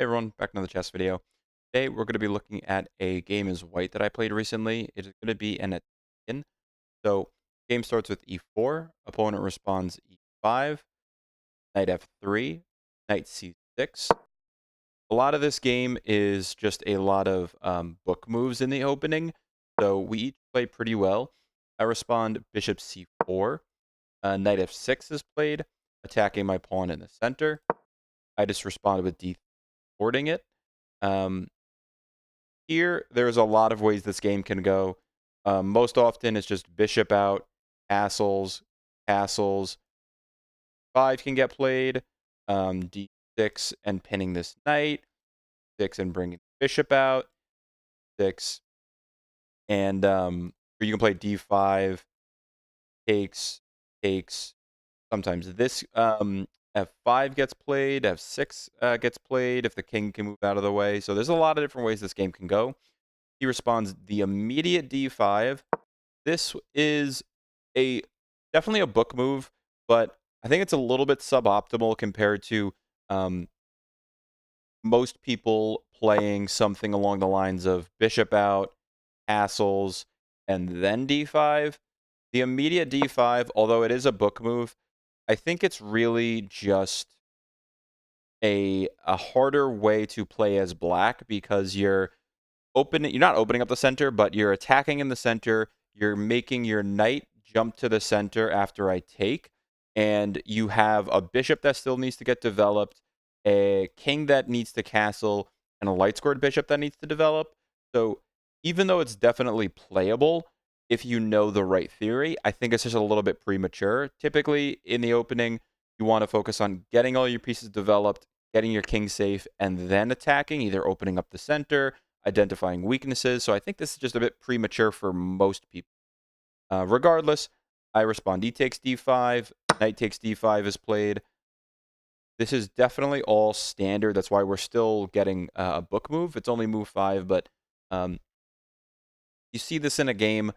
Hey everyone, back to another chess video. Today we're going to be looking at a game as white that I played recently. It is going to be an Italian. So game starts with e4, opponent responds e5, knight f3, knight c6. A lot of this game is just a lot of book moves in the opening, so we each play pretty well. I respond bishop c4, knight f6 is played, attacking my pawn in the center. I just responded with d3, boarding it. Um, Here, there's a lot of ways this game can go. Most often, it's just bishop out, castles, castles. 5 can get played, d6 and pinning this knight, 6 and bringing bishop out, 6, and or you can play d5, takes, takes. Sometimes this f5 gets played, f6 gets played if the king can move out of the way. So there's a lot of different ways this game can go. He responds the immediate d5. This is a definitely a book move, but I think it's a little bit suboptimal compared to most people playing something along the lines of bishop out, castles, and then d5. The immediate d5, although it is a book move, I think it's really just a harder way to play as black because you're not opening up the center, but you're attacking in the center. You're making your knight jump to the center after I take, and you have a bishop that still needs to get developed, a king that needs to castle, and a light squared bishop that needs to develop. So even though it's definitely playable, if you know the right theory, I think it's just a little bit premature. Typically, in the opening, you want to focus on getting all your pieces developed, getting your king safe, and then attacking, either opening up the center, identifying weaknesses. So I think this is just a bit premature for most people. Regardless, I respond e takes d5, knight takes d5 is played. This is definitely all standard. That's why we're still getting a book move. It's only move 5, but you see this in a game.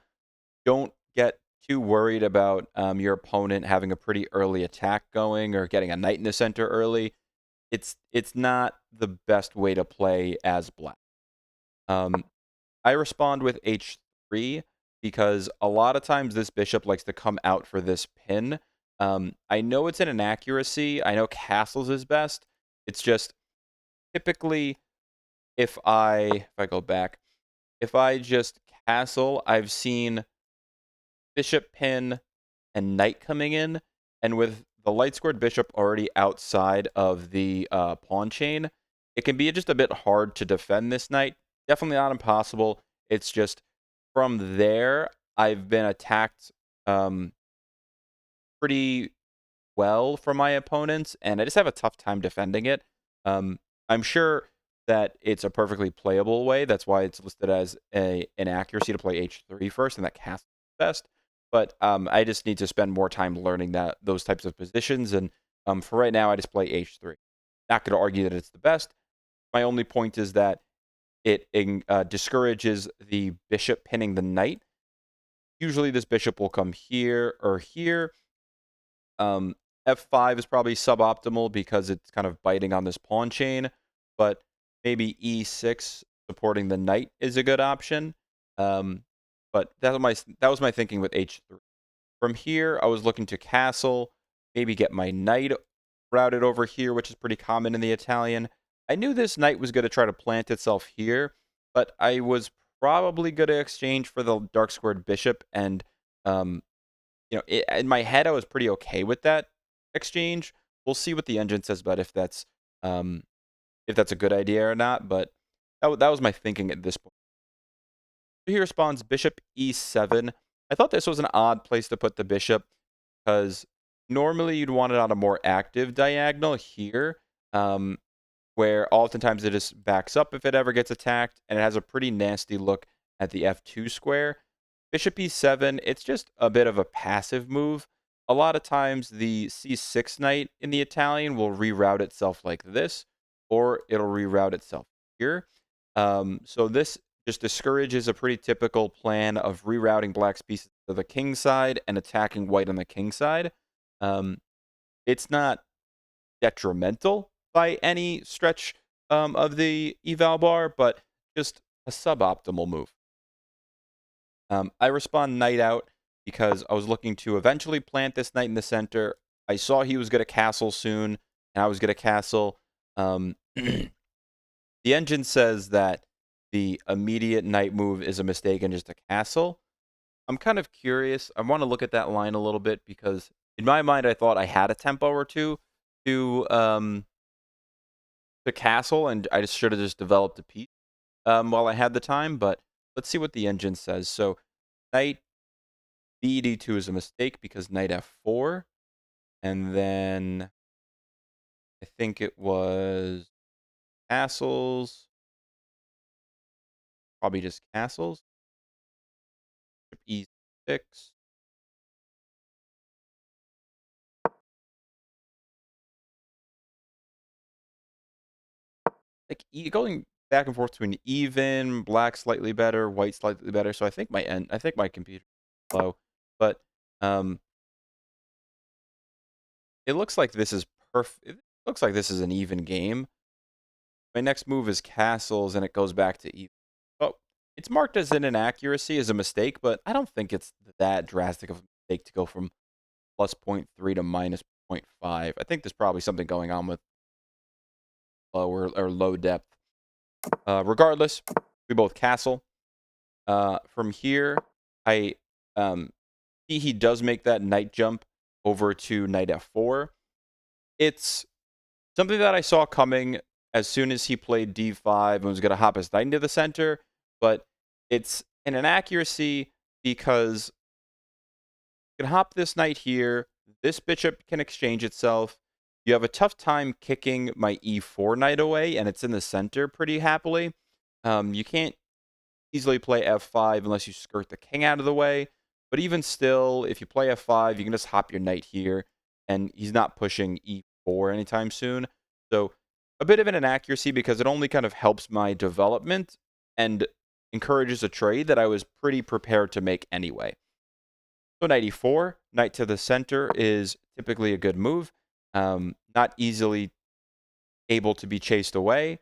Don't get too worried about your opponent having a pretty early attack going or getting a knight in the center early. It's not the best way to play as black. I respond with h3 because a lot of times this bishop likes to come out for this pin. I know it's an inaccuracy. I know castles is best. It's just typically if I go back, if I just castle, I've seen bishop pin and knight coming in, and with the light squared bishop already outside of the pawn chain, it can be just a bit hard to defend this knight. Definitely not impossible. It's just from there, I've been attacked pretty well from my opponents, and I just have a tough time defending it. I'm sure that it's a perfectly playable way. That's why it's listed as an accuracy to play h3 first, and that cast best. But I just need to spend more time learning those types of positions. And for right now, I just play h3. Not going to argue that it's the best. My only point is that it discourages the bishop pinning the knight. Usually, this bishop will come here or here. F5 is probably suboptimal because it's kind of biting on this pawn chain, but maybe e6 supporting the knight is a good option. But that was my thinking with h3. From here, I was looking to castle, maybe get my knight routed over here, which is pretty common in the Italian. I knew this knight was going to try to plant itself here, but I was probably going to exchange for the dark squared bishop, and in my head, I was pretty okay with that exchange. We'll see what the engine says about if that's a good idea or not. But that was my thinking at this point. So he responds bishop e7. I thought this was an odd place to put the bishop because normally you'd want it on a more active diagonal here, where oftentimes it just backs up if it ever gets attacked, and it has a pretty nasty look at the f2 square. Bishop e7, it's just a bit of a passive move. A lot of times the c6 knight in the Italian will reroute itself like this, or it'll reroute itself here. So this just discourages a pretty typical plan of rerouting black's pieces to the king side and attacking white on the king side. It's not detrimental by any stretch of the eval bar, but just a suboptimal move. I respond knight out because I was looking to eventually plant this knight in the center. I saw he was going to castle soon, and I was going to castle. The engine says that the immediate knight move is a mistake and just a castle. I'm kind of curious. I want to look at that line a little bit because in my mind, I thought I had a tempo or two to castle, and I just should have just developed a piece while I had the time. But let's see what the engine says. So knight bd2 is a mistake because knight f4, and then I think it was castles, probably just castles. E6. Like going back and forth between even, black slightly better, white slightly better. So I think my computer is slow, but um, it looks like this is perfect. It looks like this is an even game. My next move is castles, and it goes back to even. Oh, it's marked as an inaccuracy, as a mistake, but I don't think it's that drastic of a mistake to go from plus 0.3 to minus 0.5. I think there's probably something going on with low depth. Regardless, we both castle. From here, I see he does make that knight jump over to knight f4. It's something that I saw coming as soon as he played d5 and was going to hop his knight into the center, but it's an inaccuracy because you can hop this knight here. This bishop can exchange itself. You have a tough time kicking my e4 knight away, and it's in the center pretty happily. You can't easily play f5 unless you skirt the king out of the way. But even still, if you play f5, you can just hop your knight here, and he's not pushing e4 anytime soon. So a bit of an inaccuracy because it only kind of helps my development and encourages a trade that I was pretty prepared to make anyway. So knight e4, knight to the center is typically a good move. Not easily able to be chased away.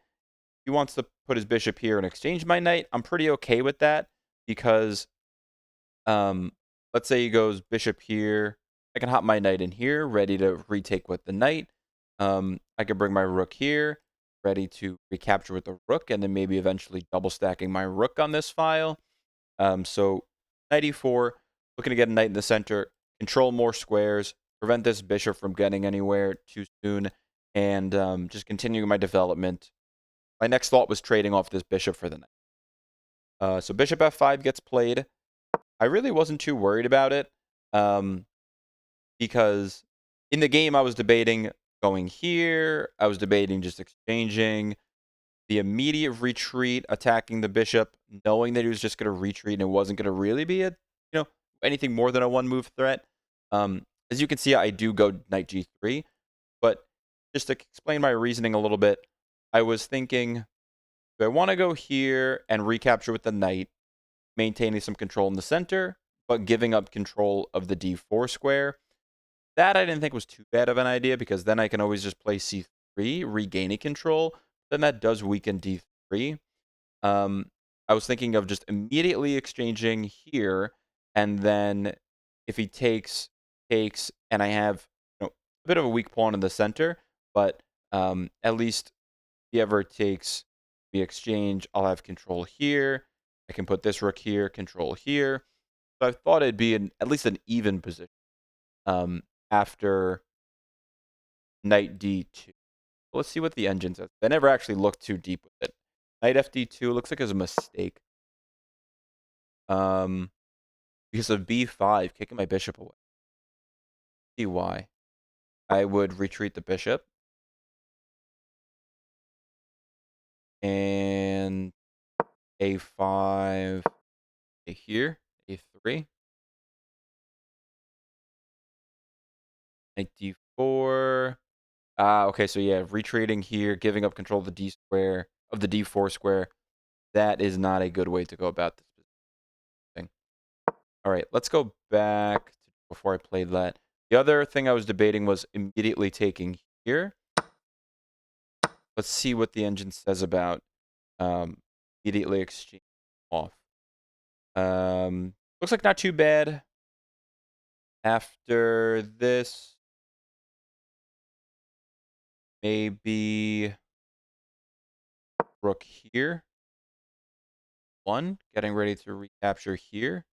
He wants to put his bishop here and exchange my knight. I'm pretty okay with that because let's say he goes bishop here. I can hop my knight in here, ready to retake with the knight. I could bring my rook here, ready to recapture with the rook, and then maybe eventually double stacking my rook on this file. So knight e4, looking to get a knight in the center, control more squares, prevent this bishop from getting anywhere too soon, and just continuing my development. My next thought was trading off this bishop for the knight. So bishop f5 gets played. I really wasn't too worried about it because in the game I was debating going here. I was debating just exchanging the immediate retreat, attacking the bishop, knowing that he was just going to retreat and it wasn't going to really be anything more than a one move threat. As you can see, I do go knight g3, but just to explain my reasoning a little bit, I was thinking, do I want to go here and recapture with the knight, maintaining some control in the center, but giving up control of the d4 square? That I didn't think was too bad of an idea because then I can always just play c3, regaining control. Then that does weaken d3. I was thinking of just immediately exchanging here, and then if he takes, and I have a bit of a weak pawn in the center, but at least if he ever takes the exchange, I'll have control here. I can put this rook here, control here. So I thought it'd be at least an even position after knight d2. Let's see what the engine says. I never actually looked too deep with it. Knight fd2 looks like it's a mistake. Because of b5, kicking my bishop away. See why. I would retreat the bishop. And a5 here, a3. Knight d4. Okay, so yeah, retreating here, giving up control of the d square, of the d4 square. That is not a good way to go about this thing. All right, let's go back to before I played that. The other thing I was debating was immediately taking here. Let's see what the engine says about immediately exchange off. Looks like not too bad. After this, maybe rook here. One, getting ready to recapture here.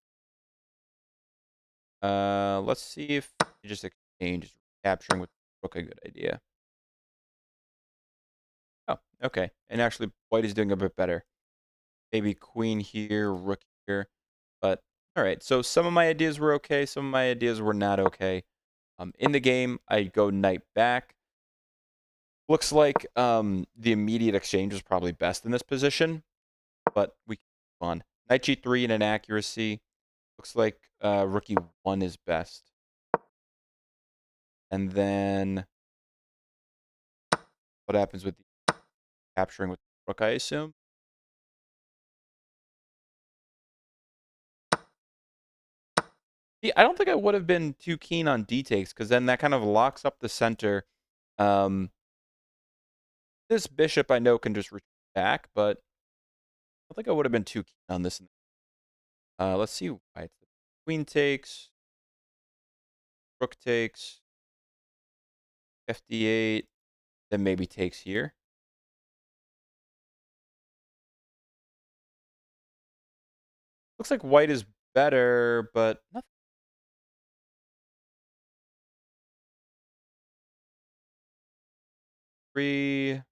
Let's see if you just exchange capturing with rook a good idea. Oh, okay. And actually, white is doing a bit better. Maybe queen here, rook here. But all right. So some of my ideas were okay. Some of my ideas were not okay. In the game, I go knight back. Looks like the immediate exchange was probably best in this position, but we can move on. Knight g3 and an accuracy. Looks like rook e1 is best. And then what happens with the capturing with rook, I assume? See, I don't think I would have been too keen on d takes because then that kind of locks up the center. Um, this bishop I know can just retreat back, but I don't think I would have been too keen on this. Let's see. White. Queen takes, rook takes, fd8, then maybe takes here. Looks like white is better, but nothing. Three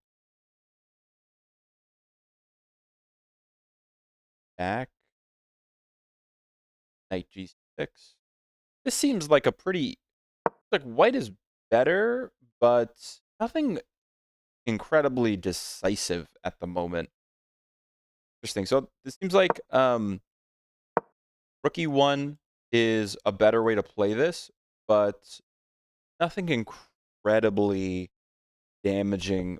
back, knight g6. This seems like a pretty like white is better, but nothing incredibly decisive at the moment. Interesting. So this seems like rook e1 is a better way to play this, but nothing incredibly damaging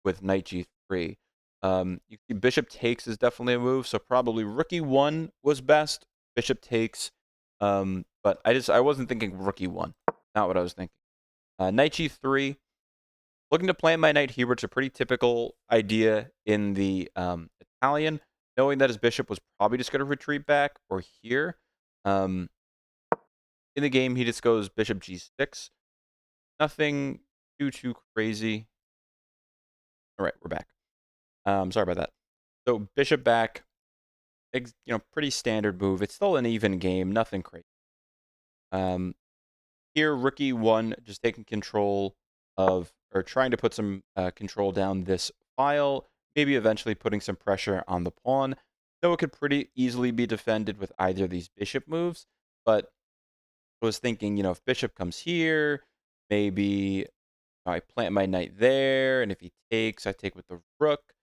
with knight g3. You see bishop takes is definitely a move, so probably rook e1 was best. Bishop takes, but I wasn't thinking rook e1. Not what I was thinking. Knight g3. Looking to plant my knight here, which is a pretty typical idea in the Italian, knowing that his bishop was probably just going to retreat back or here. In the game, he just goes bishop g6. Nothing too crazy. All right, we're back. Sorry about that. So bishop back, pretty standard move. It's still an even game, nothing crazy. Here, rook e1, just taking control of, or trying to put some control down this file, maybe eventually putting some pressure on the pawn. Though it could pretty easily be defended with either of these bishop moves, but I was thinking, if bishop comes here, maybe I plant my knight there, and if he takes, I take with the rook.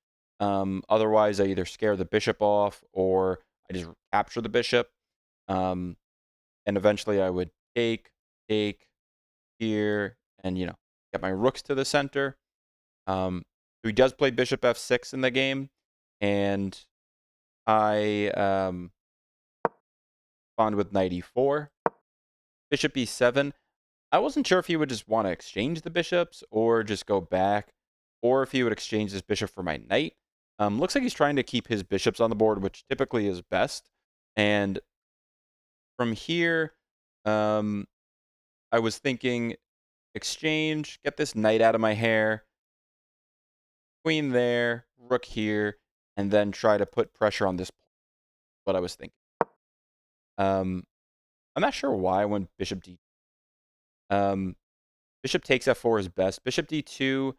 Otherwise, I either scare the bishop off or I just capture the bishop. And eventually I would take here, and, get my rooks to the center. So he does play bishop f6 in the game, and I respond with knight e4. Bishop e7. I wasn't sure if he would just want to exchange the bishops or just go back, or if he would exchange this bishop for my knight. Looks like he's trying to keep his bishops on the board, which typically is best. And from here, I was thinking exchange, get this knight out of my hair, queen there, rook here, and then try to put pressure on this. What I was thinking. I'm not sure why I went bishop d. Bishop takes f4 is best. Bishop d2,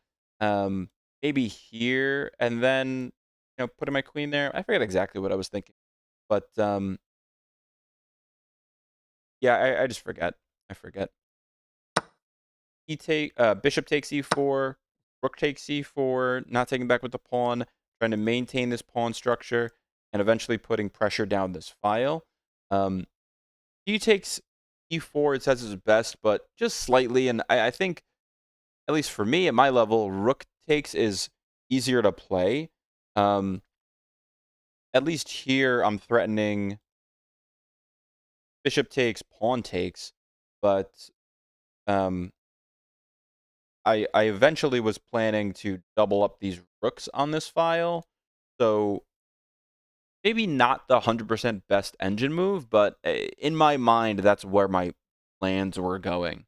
maybe here, and then putting my queen there. I forget exactly what I was thinking, but yeah, I just forget. I forget. Bishop takes e4, rook takes e4, not taking back with the pawn, trying to maintain this pawn structure, and eventually putting pressure down this file. D takes e4, it says is best, but just slightly, and I think, at least for me, at my level, rook takes is easier to play. At least here, I'm threatening bishop takes, pawn takes, but I eventually was planning to double up these rooks on this file, so maybe not the 100% best engine move, but in my mind, that's where my plans were going.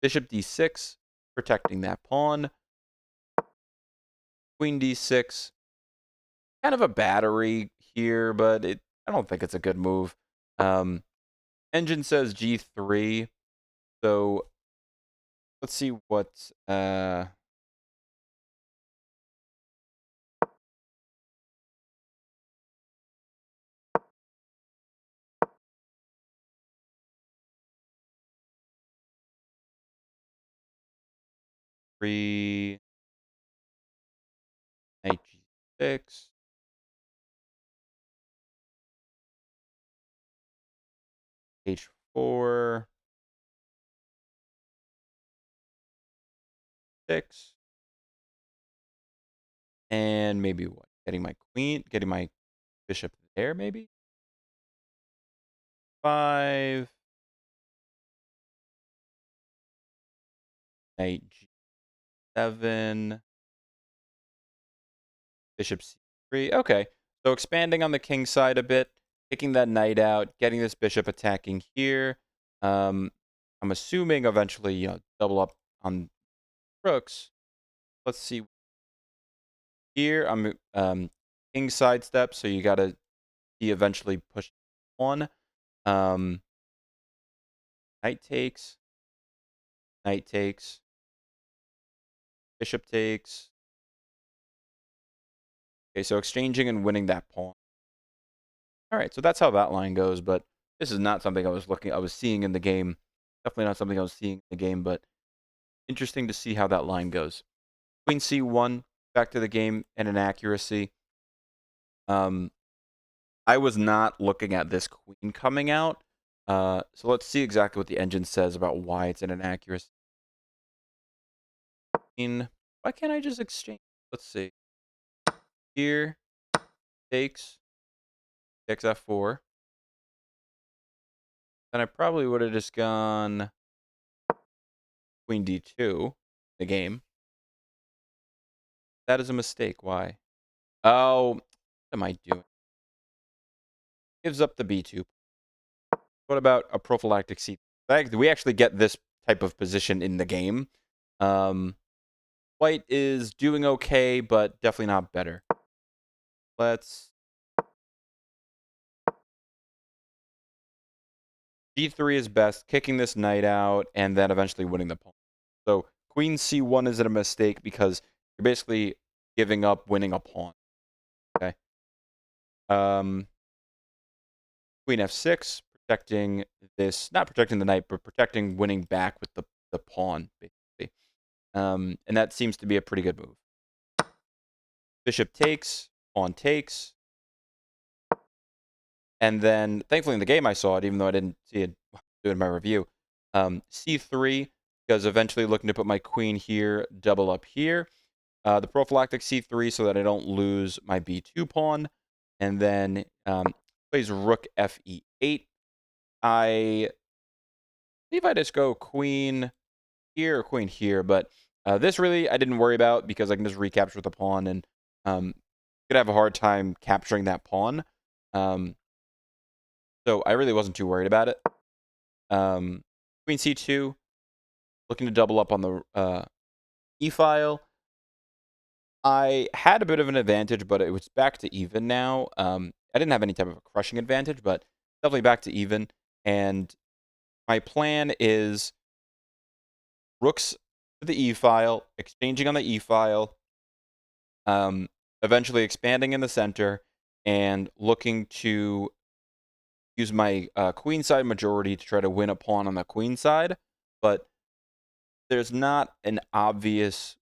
Bishop d6, protecting that pawn. Queen d6, kind of a battery here, but I don't think it's a good move. Engine says g3, so let's see what 3, knight g6, h4, 6, and maybe what? Getting my bishop there, maybe? 5, knight g7, bishop c3. Okay, so expanding on the king side a bit, kicking that knight out, getting this bishop attacking here. I'm assuming eventually, double up on rooks. Let's see. Here, I'm king sidestep, so you gotta see eventually push one. Um, knight takes, knight takes, bishop takes. Okay, so exchanging and winning that pawn. All right, so that's how that line goes, but this is not something I was seeing in the game. Definitely not something I was seeing in the game, but interesting to see how that line goes. Queen c1, back to the game, and an accuracy. I was not looking at this queen coming out. So let's see exactly what the engine says about why it's an inaccuracy. Why can't I just exchange? Let's see. Here, takes f4. Then I probably would have just gone queen d2 the game. That is a mistake. Why? Oh, what am I doing? Gives up the b2. What about a prophylactic c? We actually get this type of position in the game. White is doing okay, but definitely not better. Let's g3 is best, kicking this knight out, and then eventually winning the pawn. So queen c1 is a mistake because you're basically giving up winning a pawn. Okay. Queen f6, protecting this, not protecting the knight, but protecting winning back with the pawn, basically. And that seems to be a pretty good move. Bishop takes, pawn takes. And then, thankfully, in the game I saw it, even though I didn't see it do it in my review. C3, because eventually looking to put my queen here, double up here. The prophylactic C3 so that I don't lose my B2 pawn. And then plays rook FE8. I believe I just go queen here or queen here, but this really I didn't worry about because I can just recapture with the pawn and could have a hard time capturing that pawn. So I really wasn't too worried about it. Queen c2, looking to double up on the e-file. I had a bit of an advantage, but it was back to even now. I didn't have any type of a crushing advantage, but definitely back to even. And my plan is rooks to the e-file, exchanging on the e-file, eventually expanding in the center, and looking to use my queen side majority to try to win a pawn on the queen side. But there's not an obvious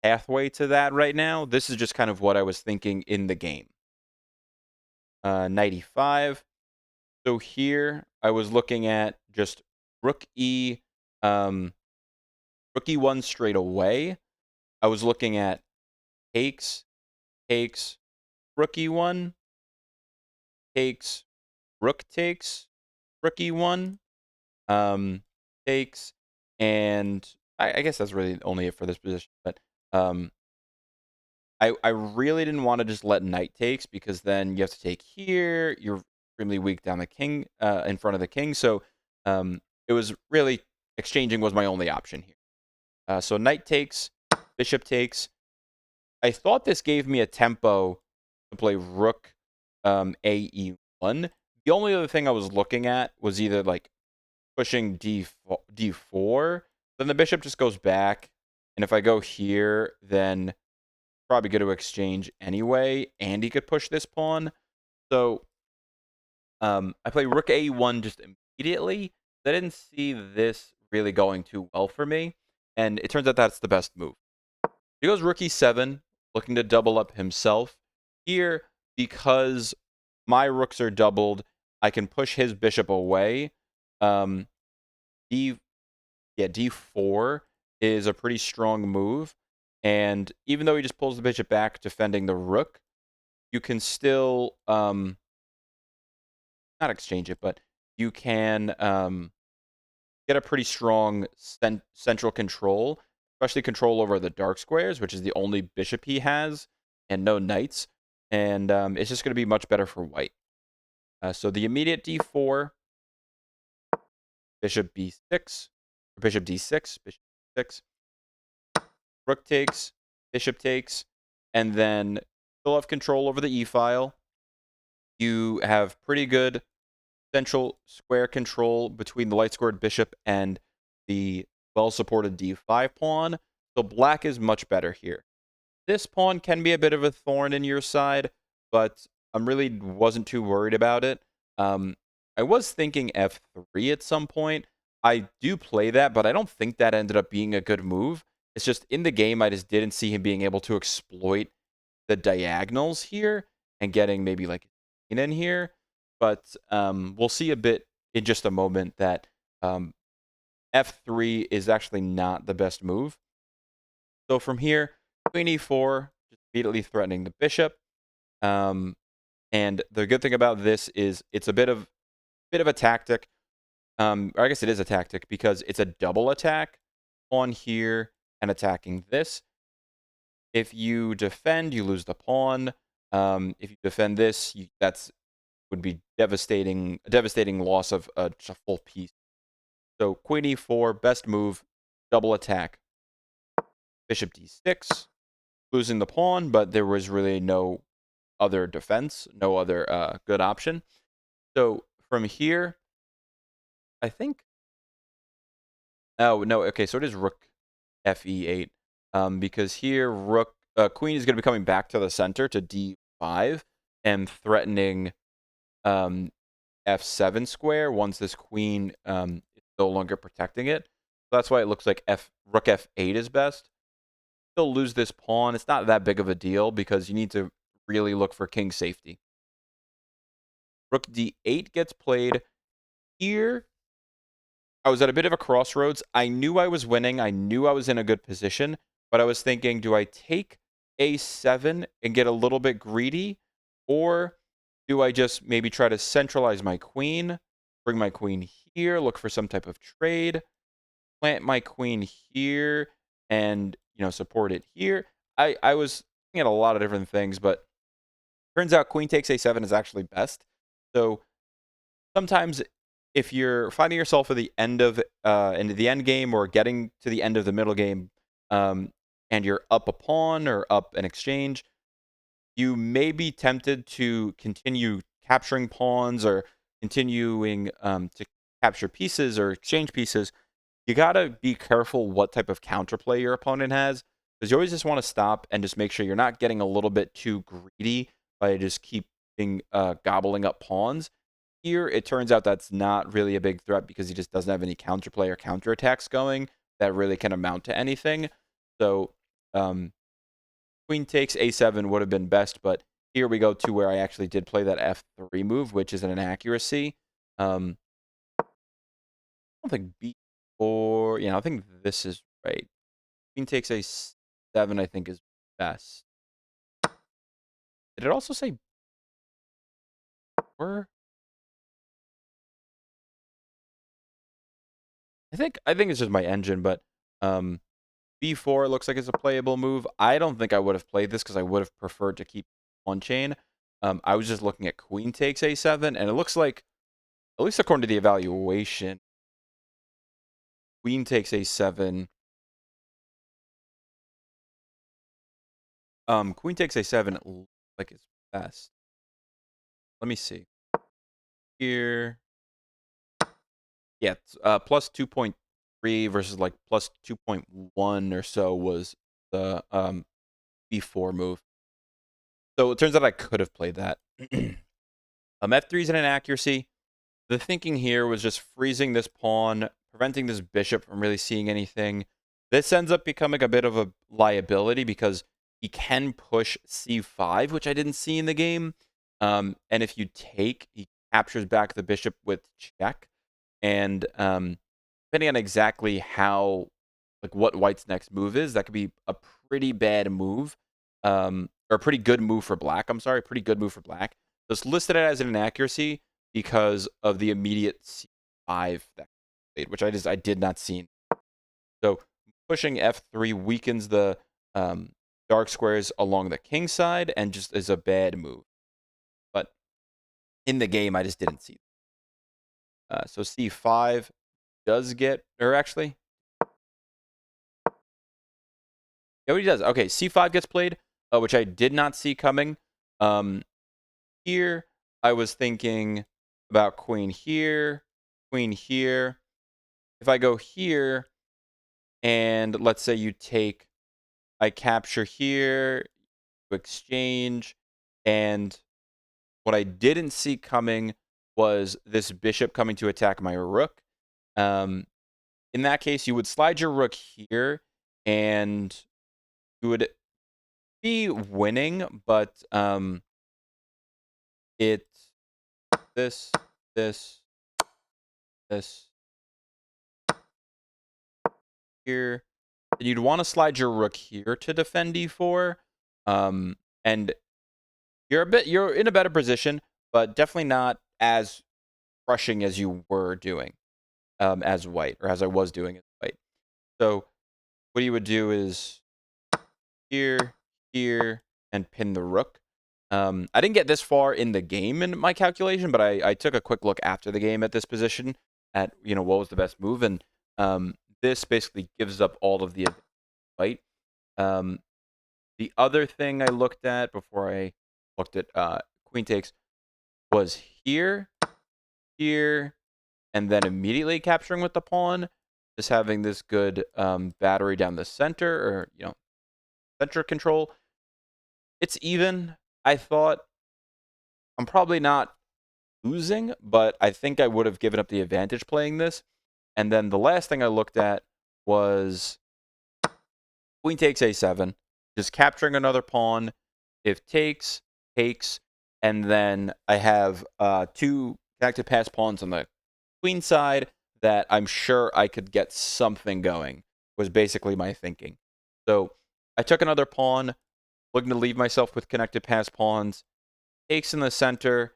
pathway to that right now. This is just kind of what I was thinking in the game. Knight e5. So here I was looking at just rook rook e1 straight away. I was looking at takes, takes, rook e1, takes, rook takes, rook e1. takes, and I guess that's really only it for this position. But um, I really didn't want to just let knight takes because then you have to take here. You're extremely weak down the king in front of the king. So it was really exchanging was my only option here. So knight takes, bishop takes. I thought this gave me a tempo to play rook AE1. The only other thing I was looking at was either like pushing D4, then the bishop just goes back. And if I go here, then probably going to exchange anyway, and he could push this pawn. So I play rook A1 just immediately. I didn't see this really going too well for me, and it turns out that's the best move. He goes rook E7, looking to double up himself. Here, because my rooks are doubled, I can push his bishop away. D Yeah, D4 is a pretty strong move. And even though he just pulls the bishop back, defending the rook, you can still not exchange it, but you can get a pretty strong central control, especially control over the dark squares, which is the only bishop he has, and no knights. And it's just going to be much better for white. So the immediate D4, bishop B6, or bishop D6, bishop D6. Rook takes, bishop takes, and then still have control over the e-file. You have pretty good central square control between the light squared bishop and the well-supported d5 pawn. So black is much better here. This pawn can be a bit of a thorn in your side, but I really wasn't too worried about it. I was thinking f3 at some point. I do play that, but I don't think that ended up being a good move. It's just in the game, I just didn't see him being able to exploit the diagonals here and getting maybe like in here. But we'll see a bit in just a moment that f3 is actually not the best move. So from here, queen e4, just immediately threatening the bishop. And the good thing about this is it's a bit of a tactic. Or I guess it is a tactic because it's a double attack on here and attacking this. If you defend, you lose the pawn. If you defend this, that's would be devastating. A devastating loss of just a full piece. So queen e4, best move, double attack. Bishop d6, losing the pawn, but there was really no other defense, no other good option. So from here, I think. Oh no, okay, so it is rook fe8, because here rook queen is going to be coming back to the center to d5 and threatening f7 square once this queen is no longer protecting it. So that's why it looks like rook f8 is best. Still lose this pawn. It's not that big of a deal because you need to really look for king safety. Rook d8 gets played. Here, I was at a bit of a crossroads. I knew I was winning. I knew I was in a good position, but I was thinking, do I take a7 and get a little bit greedy, or do I just maybe try to centralize my queen, bring my queen here, look for some type of trade, plant my queen here, and support it here? I was looking at a lot of different things, but turns out queen takes a7 is actually best. So sometimes if you're finding yourself at the end of into the end game or getting to the end of the middle game, and you're up a pawn or up an exchange, you may be tempted to continue capturing pawns or continuing to capture pieces or exchange pieces. You gotta be careful what type of counterplay your opponent has, because you always just want to stop and just make sure you're not getting a little bit too greedy by just keeping gobbling up pawns. Here, it turns out that's not really a big threat because he just doesn't have any counterplay or counterattacks going that really can amount to anything. So, queen takes a7 would have been best, but here we go to where I actually did play that f3 move, which is an inaccuracy. I don't think b4. Yeah, I think this is right. Queen takes a7, I think, is best. Did it also say 4? I think it's just my engine, but b4 looks like it's a playable move. I don't think I would have played this because I would have preferred to keep on chain. I was just looking at queen takes a7, and it looks like, at least according to the evaluation, queen takes a7. Queen takes a7 like it's best. Let me see here. Yeah, it's, plus 2.3 versus like plus 2.1 or so was the b4 move. So it turns out I could have played that. F3 is an inaccuracy. The thinking here was just freezing this pawn, preventing this bishop from really seeing anything. This ends up becoming a bit of a liability because he can push c5, which I didn't see in the game. And if you take, he captures back the bishop with check. And depending on exactly how, like what white's next move is, that could be a pretty bad move. Or a pretty good move for black. I'm sorry, pretty good move for black. So it's listed as an inaccuracy because of the immediate c5 that played, which I did not see. So pushing f3 weakens the dark squares along the king side and just is a bad move. But in the game, I just didn't see. So c5 does get, or actually, yeah, what he does. Okay, c5 gets played, which I did not see coming. Here, I was thinking about queen here, queen here. If I go here, and let's say you take, I capture here, exchange, and what I didn't see coming was this bishop coming to attack my rook. In that case, you would slide your rook here, and you would be winning, but it's this, this, this here. And you'd want to slide your rook here to defend e4. And you're in a better position, but definitely not as crushing as you were doing as white, or as I was doing as white. So what you would do is here, here, and pin the rook. I didn't get this far in the game in my calculation, but I took a quick look after the game at this position at, what was the best move, and this basically gives up all of the white. The other thing I looked at before I looked at queen takes was here, here, and then immediately capturing with the pawn, just having this good battery down the center, or center control. It's even. I thought I'm probably not losing, but I think I would have given up the advantage playing this. And then the last thing I looked at was queen takes a7, just capturing another pawn. If takes, takes, and then I have two connected pass pawns on the queen side that I'm sure I could get something going, was basically my thinking. So I took another pawn, looking to leave myself with connected pass pawns. Takes in the center,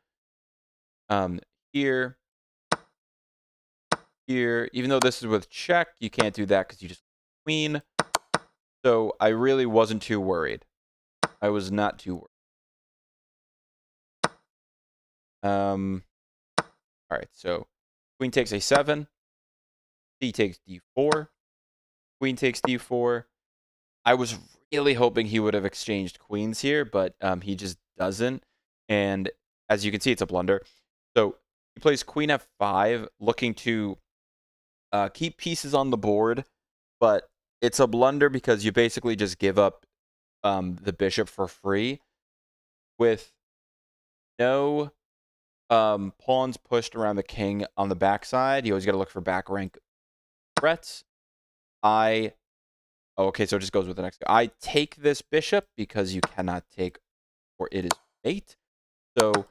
here, here. Even though this is with check, you can't do that because you just queen. So I really wasn't too worried. I was not too worried. All right, so queen takes a7, c takes d4, queen takes d4. I was really hoping he would have exchanged queens here, but he just doesn't. And as you can see, it's a blunder. So he plays queen f5, looking to keep pieces on the board, but it's a blunder because you basically just give up the bishop for free with no pawns pushed around the king on the backside. You always got to look for back rank threats. Okay, so it just goes with the next. I take this bishop because you cannot take, or it is mate. So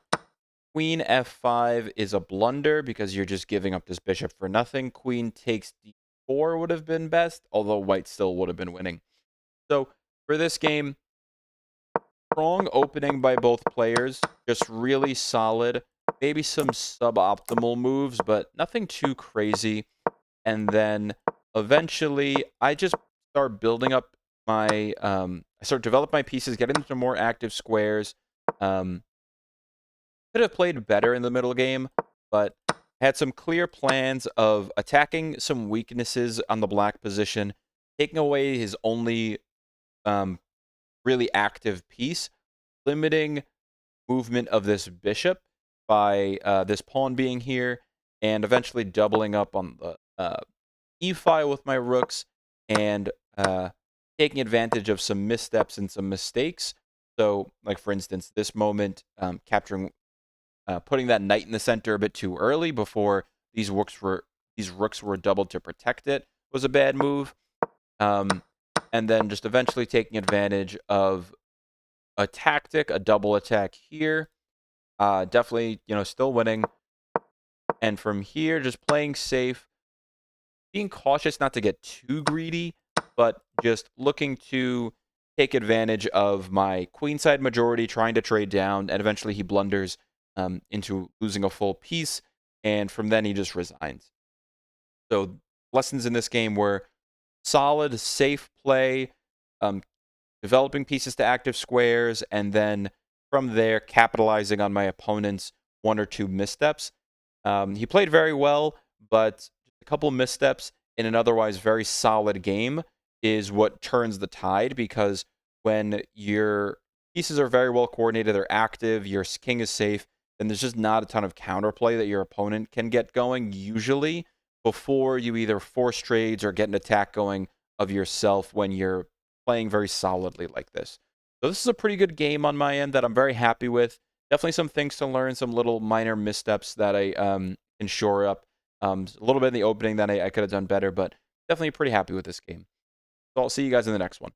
queen f5 is a blunder because you're just giving up this bishop for nothing. Queen takes d4 would have been best, although white still would have been winning. So for this game, strong opening by both players, just really solid. Maybe some suboptimal moves, but nothing too crazy. and then eventually I just start building up my I start develop my pieces, getting them to more active squares. Um, could have played better in the middle game, but had some clear plans of attacking some weaknesses on the black position, taking away his only um, really active piece, limiting movement of this bishop by this pawn being here, and eventually doubling up on the e file with my rooks, and taking advantage of some missteps and some mistakes. So, like for instance, this moment, capturing, putting that knight in the center a bit too early before these rooks were doubled to protect it was a bad move. Um, and then just eventually taking advantage of a tactic, a double attack here. Definitely, still winning. And from here, just playing safe, being cautious not to get too greedy, but just looking to take advantage of my queenside majority, trying to trade down, and eventually he blunders into losing a full piece, and from then he just resigns. So lessons in this game were solid, safe play, um, developing pieces to active squares, and then from there capitalizing on my opponent's one or two missteps. He played very well, but a couple missteps in an otherwise very solid game is what turns the tide, because when your pieces are very well coordinated, they're active, your king is safe, then there's just not a ton of counterplay that your opponent can get going usually before you either force trades or get an attack going of yourself when you're playing very solidly like this. So this is a pretty good game on my end that I'm very happy with. Definitely some things to learn, some little minor missteps that I can shore up. A little bit in the opening that I could have done better, but definitely pretty happy with this game. So I'll see you guys in the next one.